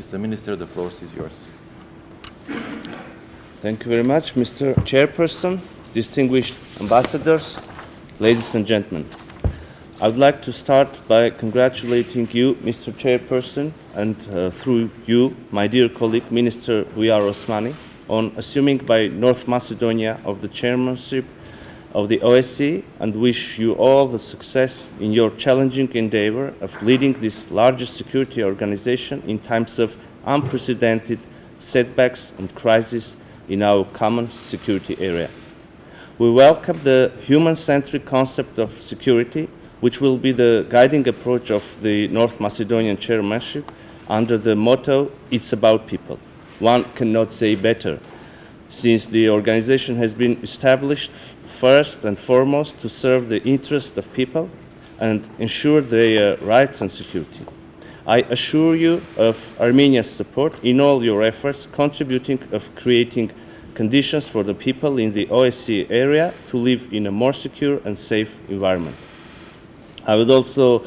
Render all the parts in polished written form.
Mr. Minister, the floor is yours. Thank you very much, Mr. Chairperson, distinguished ambassadors, ladies and gentlemen. I would like to start by congratulating you, Mr. Chairperson, and through you, my dear colleague, Minister Bույար Օսմանիին, on assuming by North Macedonia of the chairmanship of the OSCE, and wish you all the success in your challenging endeavor of leading this largest security organization in times of unprecedented setbacks and crises in our common security area. We welcome the human-centric concept of security, which will be the guiding approach of the North Macedonian chairmanship under the motto, "It's about people." One cannot say better, since the organization has been established first and foremost to serve the interests of people and ensure their rights and security. I assure you of Armenia's support in all your efforts, contributing of creating conditions for the people in the OSCE area to live in a more secure and safe environment. I would also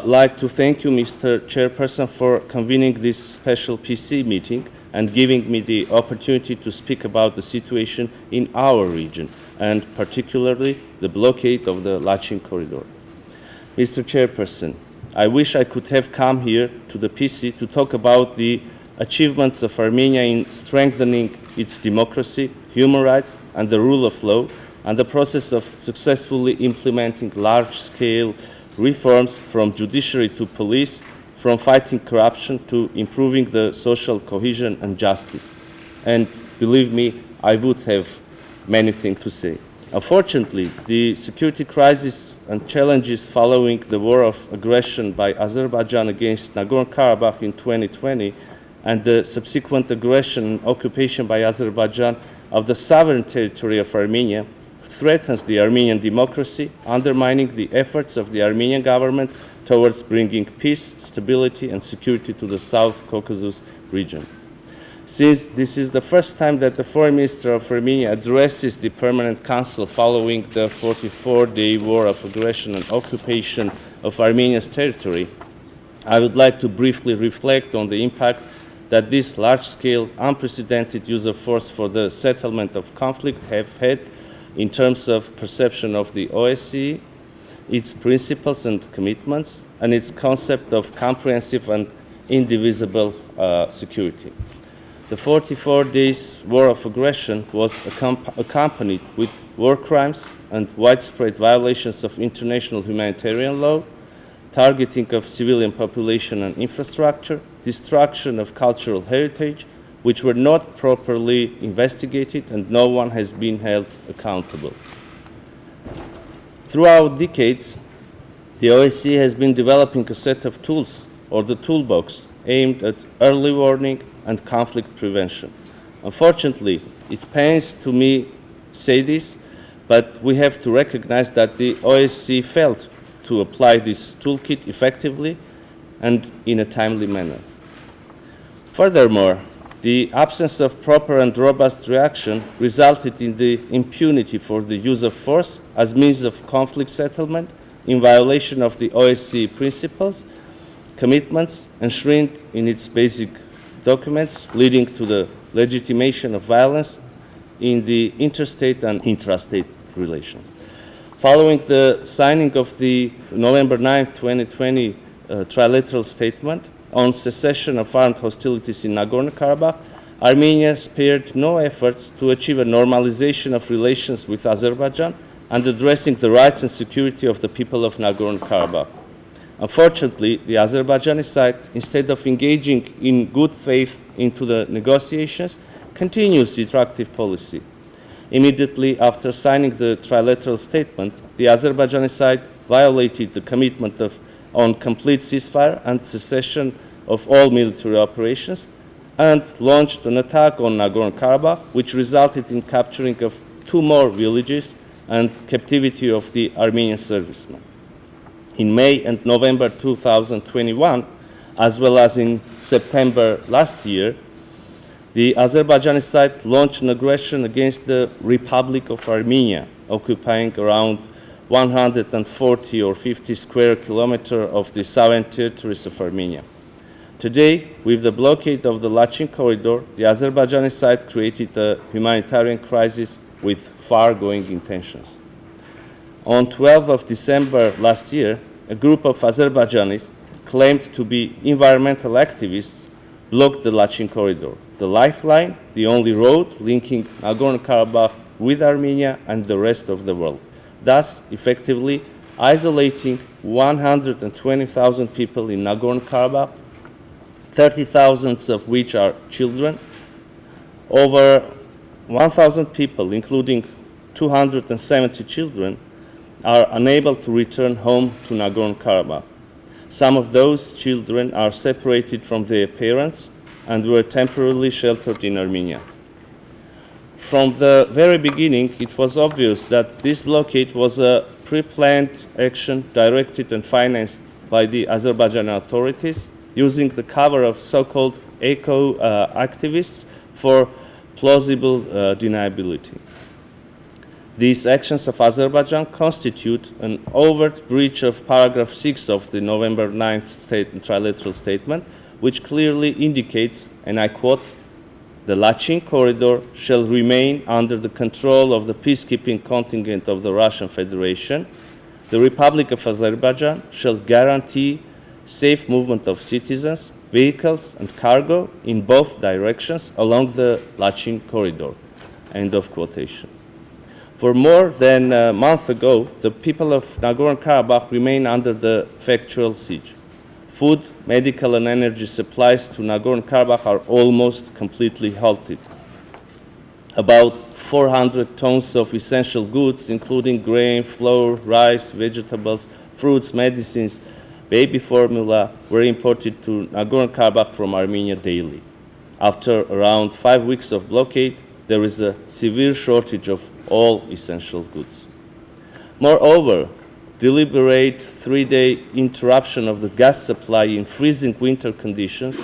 like to thank you, Mr. Chairperson, for convening this special PC meeting and giving me the opportunity to speak about the situation in our region, and particularly the blockade of the Lachin corridor. Mr. Chairperson, I wish I could have come here to the PC to talk about the achievements of Armenia in strengthening its democracy, human rights, and the rule of law, and the process of successfully implementing large-scale reforms from judiciary to police, from fighting corruption to improving the social cohesion and justice. And believe me, I would have many things to say. Unfortunately, the security crisis and challenges following the war of aggression by Azerbaijan against Nagorno-Karabakh in 2020 and the subsequent aggression and occupation by Azerbaijan of the sovereign territory of Armenia threatens the Armenian democracy, undermining the efforts of the Armenian government towards bringing peace, stability, and security to the South Caucasus region. Since this is the first time that the Foreign Minister of Armenia addresses the Permanent Council following the 44-day war of aggression and occupation of Armenia's territory, I would like to briefly reflect on the impact that this large-scale, unprecedented use of force for the settlement of conflict have had in terms of perception of the OSCE, its principles and commitments, and its concept of comprehensive and indivisible security. The 44 days war of aggression was accompanied with war crimes and widespread violations of international humanitarian law, targeting of civilian population and infrastructure, destruction of cultural heritage, which were not properly investigated, and no one has been held accountable. Throughout decades, the OSCE has been developing a set of tools, or the toolbox, aimed at early warning and conflict prevention. Unfortunately, it pains to me say this, but we have to recognize that the OSCE failed to apply this toolkit effectively and in a timely manner. Furthermore, the absence of proper and robust reaction resulted in the impunity for the use of force as means of conflict settlement in violation of the OSCE principles, commitments enshrined in its basic documents, leading to the legitimation of violence in the interstate and intrastate relations. Following the signing of the November 9, 2020 trilateral statement on cessation of armed hostilities in Nagorno-Karabakh, Armenia spared no efforts to achieve a normalization of relations with Azerbaijan and addressing the rights and security of the people of Nagorno-Karabakh. Unfortunately, the Azerbaijani side, instead of engaging in good faith into the negotiations, continues its active policy. Immediately after signing the trilateral statement, the Azerbaijani side violated the commitment on complete ceasefire and cessation of all military operations and launched an attack on Nagorno-Karabakh, which resulted in capturing of 2 more villages and captivity of the Armenian servicemen. In May and November 2021, as well as in September last year, the Azerbaijani side launched an aggression against the Republic of Armenia, occupying around 140 or 50 square kilometers of the southern territories of Armenia. Today, with the blockade of the Lachin corridor, the Azerbaijani side created a humanitarian crisis with far-going intentions. On 12th of December last year, a group of Azerbaijanis claimed to be environmental activists blocked the Lachin corridor, the lifeline, the only road linking Nagorno-Karabakh with Armenia and the rest of the world, thus effectively isolating 120,000 people in Nagorno-Karabakh, 30,000 of which are children. Over 1,000 people, including 270 children, are unable to return home to Nagorno-Karabakh. Some of those children are separated from their parents and were temporarily sheltered in Armenia. From the very beginning, it was obvious that this blockade was a pre-planned action directed and financed by the Azerbaijani authorities, using the cover of so-called eco-activists for plausible deniability. These actions of Azerbaijan constitute an overt breach of paragraph 6 of the November 9th trilateral statement, which clearly indicates, and I quote, "The Lachin corridor shall remain under the control of the peacekeeping contingent of the Russian Federation. The Republic of Azerbaijan shall guarantee safe movement of citizens, vehicles, and cargo in both directions along the Lachin corridor." End of quotation. For more than a month ago, the people of Nagorno-Karabakh remain under the factual siege. Food, medical, and energy supplies to Nagorno-Karabakh are almost completely halted. About 400 tons of essential goods, including grain, flour, rice, vegetables, fruits, medicines, baby formula, were imported to Nagorno-Karabakh from Armenia daily. After around 5 weeks of blockade, there is a severe shortage of all essential goods. Moreover, deliberate 3-day interruption of the gas supply in freezing winter conditions,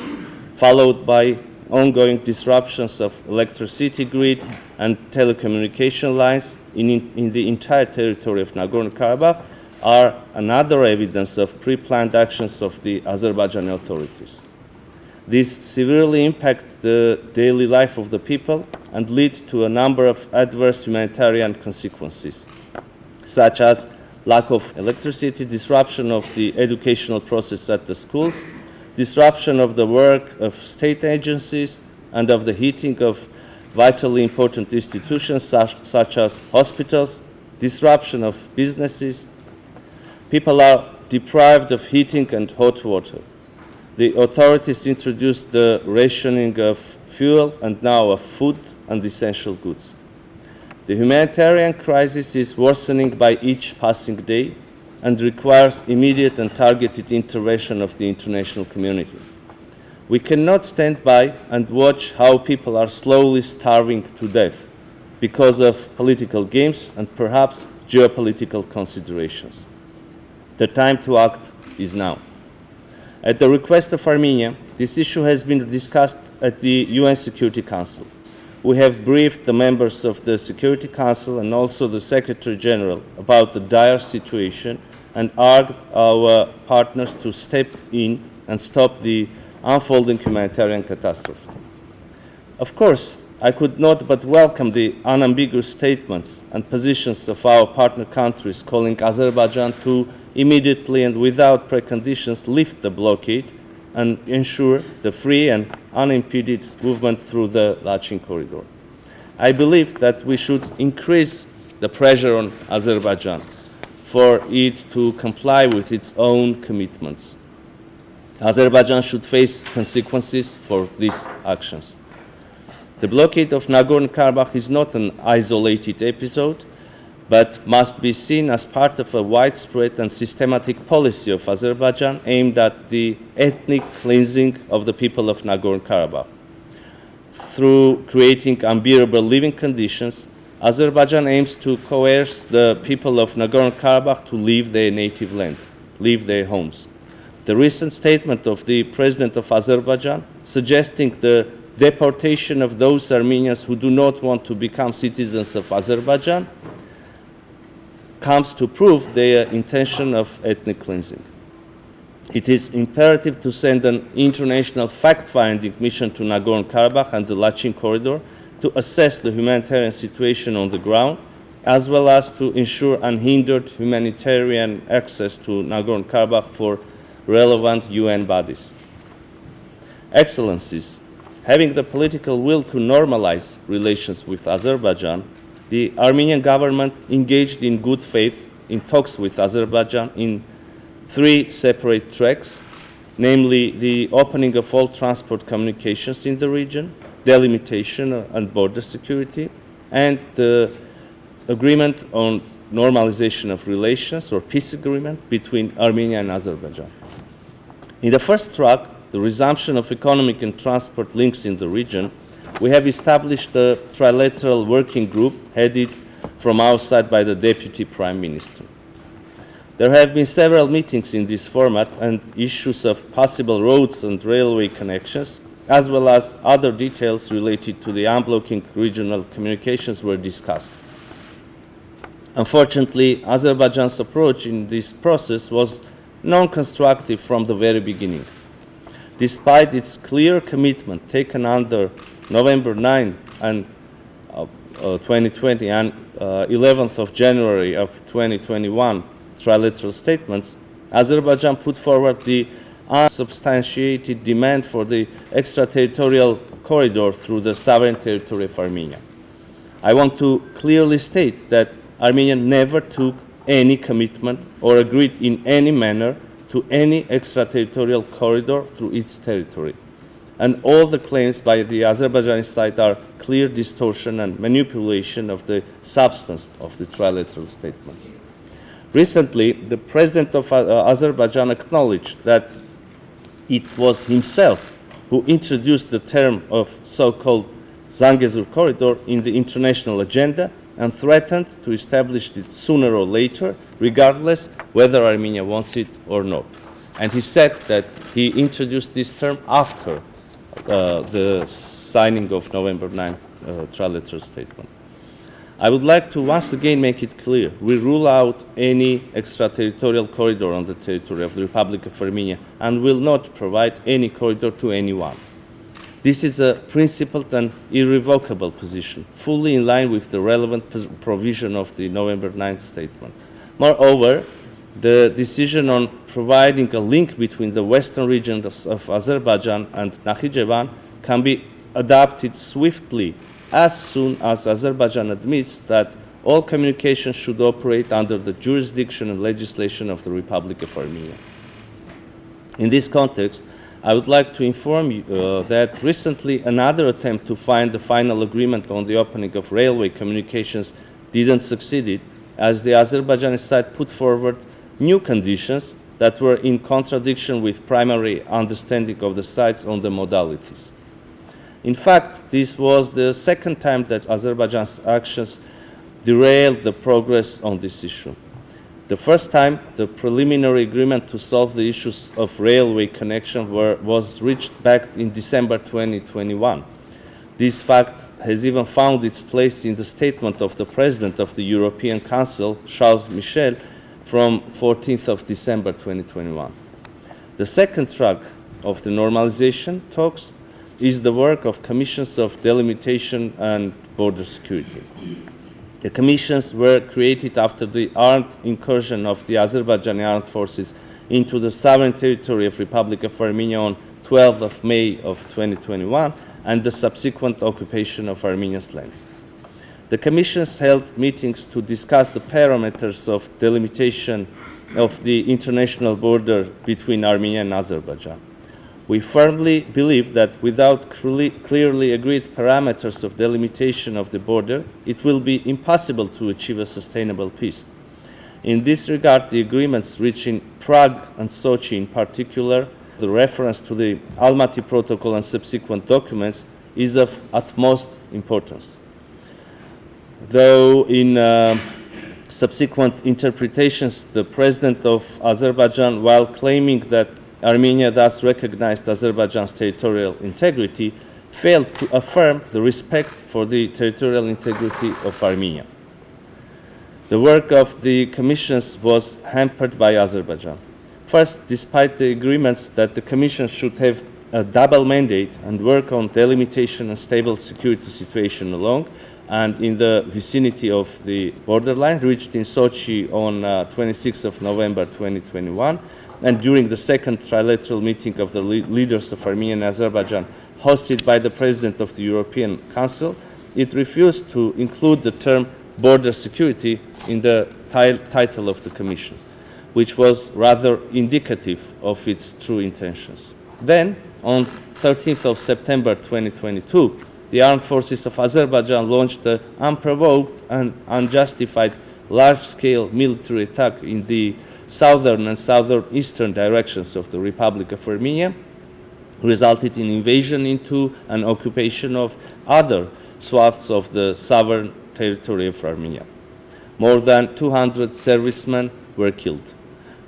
followed by ongoing disruptions of electricity grid and telecommunication lines in the entire territory of Nagorno-Karabakh, are another evidence of pre-planned actions of the Azerbaijani authorities. These severely impact the daily life of the people and lead to a number of adverse humanitarian consequences, such as lack of electricity, disruption of the educational process at the schools, disruption of the work of state agencies and of the heating of vitally important institutions such as hospitals, disruption of businesses. People are deprived of heating and hot water. The authorities introduced the rationing of fuel and now of food and essential goods. The humanitarian crisis is worsening by each passing day and requires immediate and targeted intervention of the international community. We cannot stand by and watch how people are slowly starving to death because of political games and perhaps geopolitical considerations. The time to act is now. At the request of Armenia, this issue has been discussed at the UN Security Council. We have briefed the members of the Security Council and also the Secretary General about the dire situation and urged our partners to step in and stop the unfolding humanitarian catastrophe. Of course, I could not but welcome the unambiguous statements and positions of our partner countries calling Azerbaijan to immediately and without preconditions lift the blockade and ensure the free and unimpeded movement through the Lachin corridor. I believe that we should increase the pressure on Azerbaijan for it to comply with its own commitments. Azerbaijan should face consequences for these actions. The blockade of Nagorno-Karabakh is not an isolated episode, but must be seen as part of a widespread and systematic policy of Azerbaijan aimed at the ethnic cleansing of the people of Nagorno-Karabakh. Through creating unbearable living conditions, Azerbaijan aims to coerce the people of Nagorno-Karabakh to leave their native land, leave their homes. The recent statement of the President of Azerbaijan suggesting the deportation of those Armenians who do not want to become citizens of Azerbaijan comes to prove their intention of ethnic cleansing. it is imperative to send an international fact-finding mission to Nagorno-Karabakh and the Lachin corridor to assess the humanitarian situation on the ground, as well as to ensure unhindered humanitarian access to Nagorno-Karabakh for relevant UN bodies. Excellencies, having the political will to normalize relations with Azerbaijan, the Armenian government engaged in good faith in talks with Azerbaijan in 3 separate tracks, namely the opening of all transport communications in the region, delimitation and border security, and the agreement on normalization of relations or peace agreement between Armenia and Azerbaijan. In the first track, the resumption of economic and transport links in the region, we have established a trilateral working group headed from our side by the Deputy Prime Minister. There have been several meetings in this format, and issues of possible roads and railway connections, as well as other details related to the unblocking regional communications were discussed. Unfortunately, Azerbaijan's approach in this process was non-constructive from the very beginning. Despite its clear commitment taken under November 9 and 2020 and 11th of January of 2021 trilateral statements, Azerbaijan put forward the unsubstantiated demand for the extraterritorial corridor through the sovereign territory of Armenia. I want to clearly state that Armenia never took any commitment or agreed in any manner to any extraterritorial corridor through its territory. And all the claims by the Azerbaijani side are clear distortion and manipulation of the substance of the trilateral statements. Recently, the president of Azerbaijan acknowledged that it was himself who introduced the term of so-called Zangezur corridor in the international agenda and threatened to establish it sooner or later, regardless whether Armenia wants it or not. And he said that he introduced this term after the signing of November 9 trilateral statement. I would like to once again make it clear, we rule out any extraterritorial corridor on the territory of the Republic of Armenia and will not provide any corridor to anyone. This is a principled and irrevocable position, fully in line with the relevant provision of the November 9th statement. Moreover, the decision on providing a link between the western regions of Azerbaijan and Nakhichevan can be adopted swiftly as soon as Azerbaijan admits that all communications should operate under the jurisdiction and legislation of the Republic of Armenia. In this context, I would like to inform you that recently another attempt to find the final agreement on the opening of railway communications didn't succeed, as the Azerbaijani side put forward new conditions that were in contradiction with primary understanding of the sides on the modalities. In fact, this was the second time that Azerbaijan's actions derailed the progress on this issue. The first time, the preliminary agreement to solve the issues of railway connection was reached back in December 2021. This fact has even found its place in the statement of the President of the European Council, Charles Michel, from 14th of December 2021. The second track of the normalization talks is the work of commissions of delimitation and border security. The commissions were created after the armed incursion of the Azerbaijani armed forces into the sovereign territory of Republic of Armenia on 12th of May of 2021 and the subsequent occupation of Armenia's lands. The commissions held meetings to discuss the parameters of delimitation of the international border between Armenia and Azerbaijan. We firmly believe that without clearly agreed parameters of delimitation of the border, it will be impossible to achieve a sustainable peace. In this regard, the agreements reached in Prague and Sochi in particular, the reference to the Almaty Protocol and subsequent documents, is of utmost importance. Though in subsequent interpretations, the President of Azerbaijan, while claiming that Armenia thus recognized Azerbaijan's territorial integrity, failed to affirm the respect for the territorial integrity of Armenia. The work of the commissions was hampered by Azerbaijan. First, despite the agreements that the Commission should have a double mandate and work on delimitation and stable security situation along and in the vicinity of the borderline reached in Sochi on 26th of November 2021, and during the second trilateral meeting of the leaders of Armenia and Azerbaijan hosted by the President of the European Council, it refused to include the term border security in the title of the Commission, which was rather indicative of its true intentions. Then, on 13th of September 2022, the armed forces of Azerbaijan launched an unprovoked and unjustified large-scale military attack in the southern and southeastern directions of the Republic of Armenia, resulted in invasion into and occupation of other swaths of the sovereign territory of Armenia. More than 200 servicemen were killed.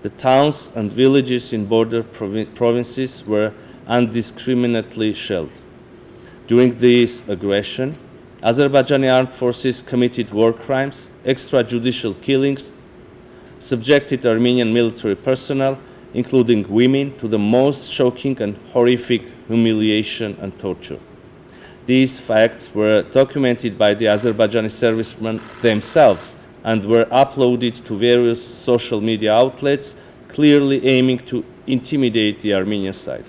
The towns and villages in border provinces were indiscriminately shelled. During this aggression, Azerbaijani armed forces committed war crimes, extrajudicial killings, subjected Armenian military personnel, including women, to the most shocking and horrific humiliation and torture. These facts were documented by the Azerbaijani servicemen themselves and were uploaded to various social media outlets, clearly aiming to intimidate the Armenian side.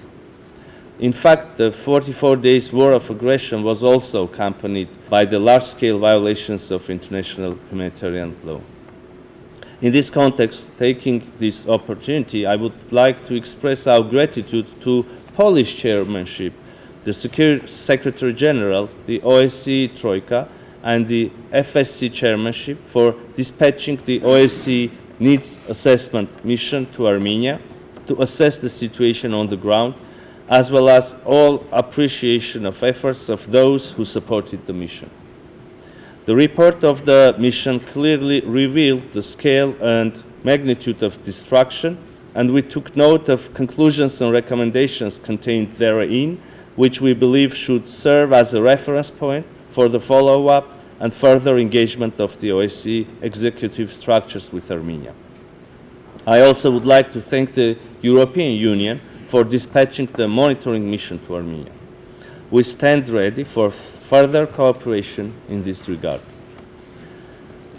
In fact, the 44 days war of aggression was also accompanied by the large-scale violations of international humanitarian law. In this context, taking this opportunity, I would like to express our gratitude to Polish chairmanship, the Secretary General, the OSCE Troika, and the FSC chairmanship for dispatching the OSCE Needs Assessment Mission to Armenia to assess the situation on the ground, as well as all appreciation of efforts of those who supported the mission. The report of the mission clearly revealed the scale and magnitude of destruction, and we took note of conclusions and recommendations contained therein, which we believe should serve as a reference point for the follow-up and further engagement of the OSCE executive structures with Armenia. I also would like to thank the European Union for dispatching the monitoring mission to Armenia. We stand ready for further cooperation in this regard.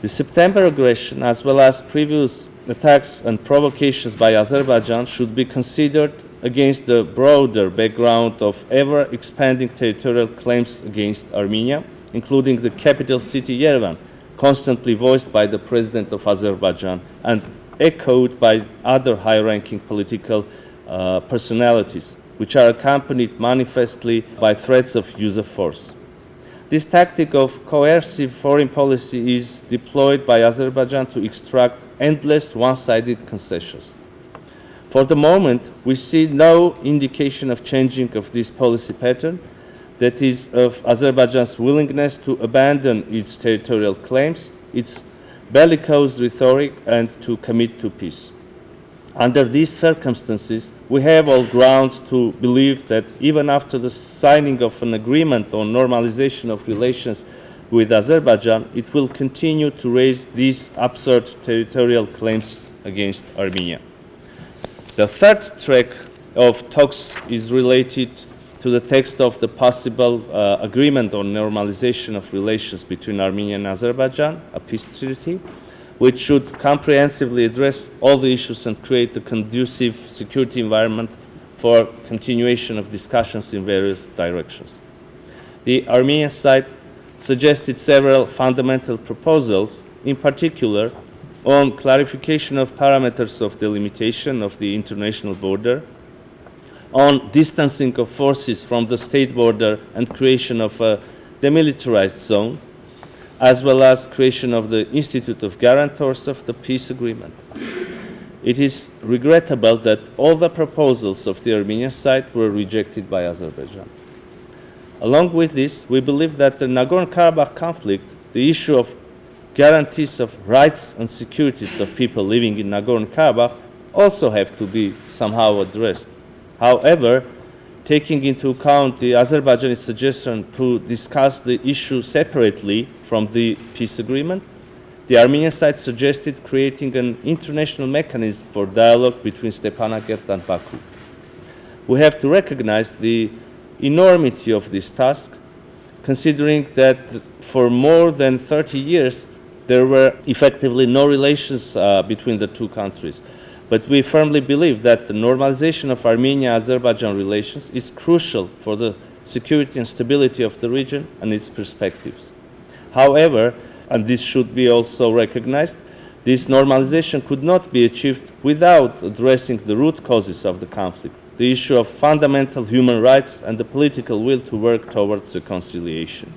The September aggression, as well as previous attacks and provocations by Azerbaijan, should be considered against the broader background of ever-expanding territorial claims against Armenia, including the capital city Yerevan, constantly voiced by the President of Azerbaijan and echoed by other high-ranking political personalities, which are accompanied manifestly by threats of use of force. This tactic of coercive foreign policy is deployed by Azerbaijan to extract endless one-sided concessions. For the moment, we see no indication of changing of this policy pattern, that is, of Azerbaijan's willingness to abandon its territorial claims, its bellicose rhetoric, and to commit to peace. Under these circumstances, we have all grounds to believe that even after the signing of an agreement on normalization of relations with Azerbaijan, it will continue to raise these absurd territorial claims against Armenia. The third track of talks is related to the text of the possible agreement on normalization of relations between Armenia and Azerbaijan, a peace treaty, which should comprehensively address all the issues and create a conducive security environment for continuation of discussions in various directions. The Armenian side suggested several fundamental proposals, in particular on clarification of parameters of delimitation of the international border, on distancing of forces from the state border and creation of a demilitarized zone, as well as creation of the Institute of Guarantors of the Peace Agreement. It is regrettable that all the proposals of the Armenian side were rejected by Azerbaijan. Along with this, we believe that the Nagorno-Karabakh conflict, the issue of guarantees of rights and securities of people living in Nagorno-Karabakh, also have to be somehow addressed. However, taking into account the Azerbaijani suggestion to discuss the issue separately from the peace agreement, The Armenian side suggested creating an international mechanism for dialogue between Stepanakert and Baku. We have to recognize the enormity of this task, considering that for more than 30 years there were effectively no relations between the two countries. But we firmly believe that the normalization of Armenia-Azerbaijan relations is crucial for the security and stability of the region and its perspectives. However, and this should be also recognized, this normalization could not be achieved without addressing the root causes of the conflict, the issue of fundamental human rights and the political will to work towards reconciliation.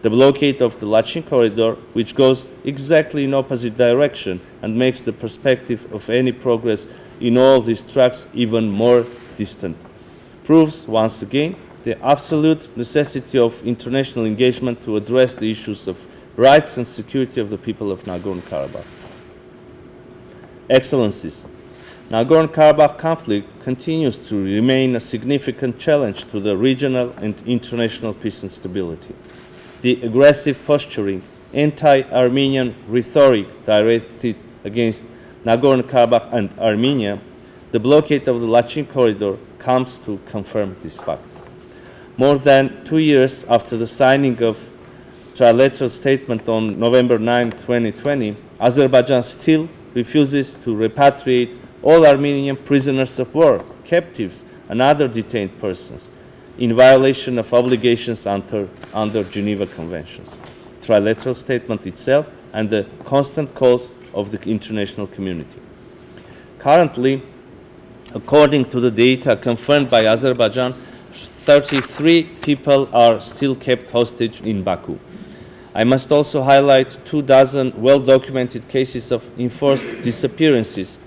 The blockade of the Lachin corridor, which goes exactly in opposite direction and makes the perspective of any progress in all these tracks even more distant, proves once again the absolute necessity of international engagement to address the issues of rights and security of the people of Nagorno-Karabakh. Excellencies, Nagorno-Karabakh conflict continues to remain a significant challenge to the regional and international peace and stability. The aggressive posturing, anti-Armenian rhetoric directed against Nagorno-Karabakh and Armenia, the blockade of the Lachin corridor comes to confirm this fact. More than 2 years after the signing of trilateral statement on November 9, 2020, Azerbaijan still refuses to repatriate all Armenian prisoners of war, captives, and other detained persons, in violation of obligations under Geneva Conventions, trilateral statement itself, and the constant calls of the international community. Currently, according to the data confirmed by Azerbaijan, 33 people are still kept hostage in Baku. I must also highlight 24 well-documented cases of enforced disappearances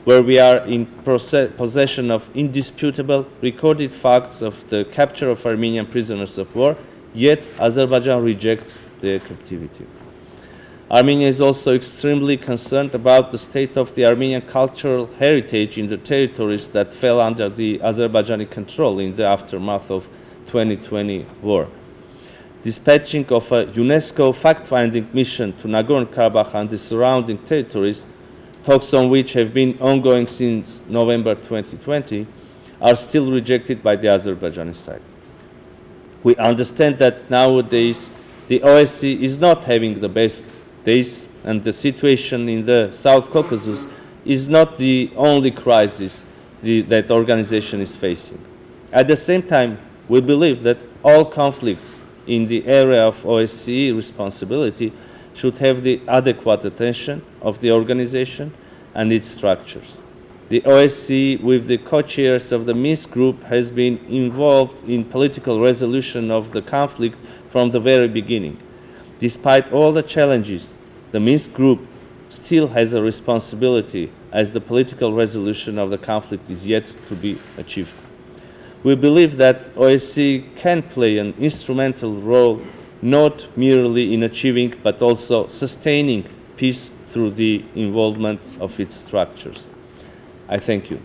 where we are in possession of indisputable recorded facts of the capture of Armenian prisoners of war, yet Azerbaijan rejects their captivity. Armenia is also extremely concerned about the state of the Armenian cultural heritage in the territories that fell under the Azerbaijani control in the aftermath of 2020 war. Dispatching of a UNESCO fact-finding mission to Nagorno-Karabakh and the surrounding territories, talks on which have been ongoing since November 2020, are still rejected by the Azerbaijani side. We understand that nowadays the OSCE is not having the best days, and the situation in the South Caucasus is not the only crisis that the organization is facing. At the same time, we believe that all conflicts in the area of OSCE responsibility should have the adequate attention of the organization and its structures. The OSCE, with the co-chairs of the Minsk group, has been involved in political resolution of the conflict from the very beginning. Despite all the challenges, the Minsk group still has a responsibility, as the political resolution of the conflict is yet to be achieved. We believe that OSCE can play an instrumental role not merely in achieving but also sustaining peace through the involvement of its structures. I thank you.